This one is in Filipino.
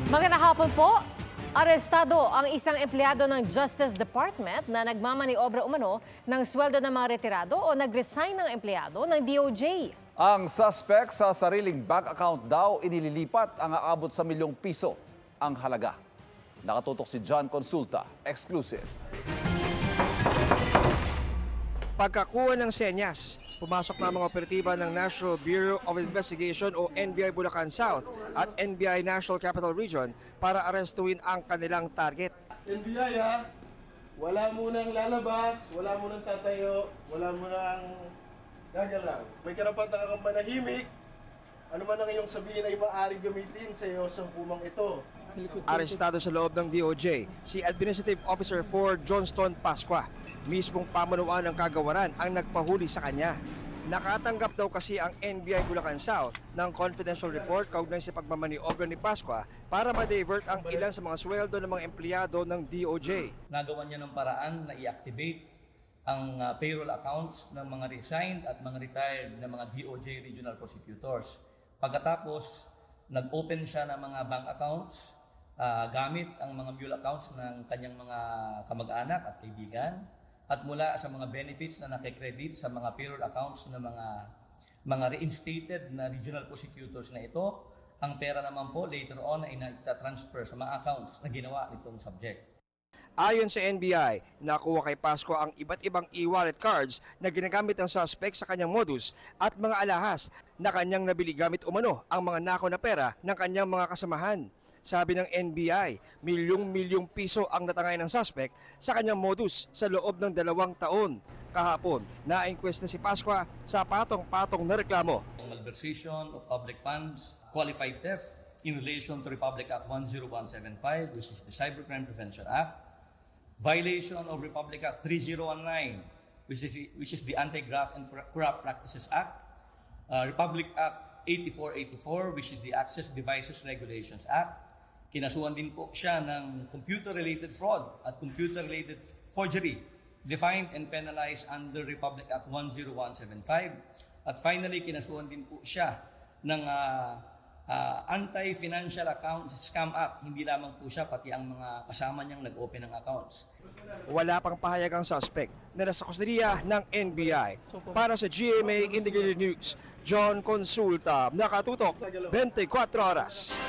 Magandang hapon po. Arestado ang isang empleyado ng Justice Department na nagmamaniobra umano ng sweldo ng mga retirado o nag-resign ng empleyado ng DOJ. Ang suspect sa sariling bank account daw inililipat ang aabot sa milyong piso ang halaga. Nakatutok si John Consulta, exclusive. Pagkakuha ng senyas, pumasok na ang mga operatiba ng National Bureau of Investigation o NBI Bulacan South at NBI National Capital Region para arestuin ang kanilang target. NBI wala munang lalabas, wala munang tatayo, wala munang gagalaw. May karapatan kang manahimik. Ano man ang iyong sabihin ay maaaring gamitin sa iyo sa hukumang ito. Arestado sa loob ng DOJ si Administrative Officer 4 Johnston Pascua. Mismong pamunuan ng kagawaran ang nagpahuli sa kanya. Nakatanggap daw kasi ang NBI Bulacan South ng confidential report kaugnay sa pagmamaniobra ni Pascua para ma-divert ang ilan sa mga sweldo ng mga empleyado ng DOJ. Nagawa niya ng paraan na i-activate ang payroll accounts ng mga resigned at mga retired na mga DOJ regional prosecutors. Pagkatapos, nag-open siya ng mga bank accounts gamit ang mga mule accounts ng kanyang mga kamag-anak at kaibigan at mula sa mga benefits na nakikredit sa mga payroll accounts ng mga reinstated na regional prosecutors na ito, ang pera naman po later on ay na-transfer sa mga accounts na ginawa nitong subject. Ayon sa NBI, nakuha kay Pascua ang iba't ibang e-wallet cards na ginagamit ng suspect sa kanyang modus at mga alahas na kanyang nabili gamit umano ang mga nakaw na pera ng kanyang mga kasamahan. Sabi ng NBI, milyong-milyong piso ang natangay ng suspect sa kanyang modus sa loob ng 2 taon. Kahapon, na-inquest na si Pascua sa patong-patong na reklamo. Malversation of public funds, qualified theft in relation to Republic Act 10175, which is the Cybercrime Prevention Act, violation of Republic Act 3019, which is the Anti-Graft and Corrupt Practices Act, Republic Act 8484, which is the Access Devices Regulations Act. Kinasuhan din po siya ng computer-related fraud at computer-related forgery, defined and penalized under Republic Act 10175. At finally, kinasuhan din po siya ng Anti-Financial Accounts Scam Act. Hindi lamang po siya, pati ang mga kasama niyang nag-open ng accounts. Wala pang pahayag ang suspect na nasa kustodiya ng NBI. Para sa GMA Integrated News, John Consulta, nakatutok 24 oras.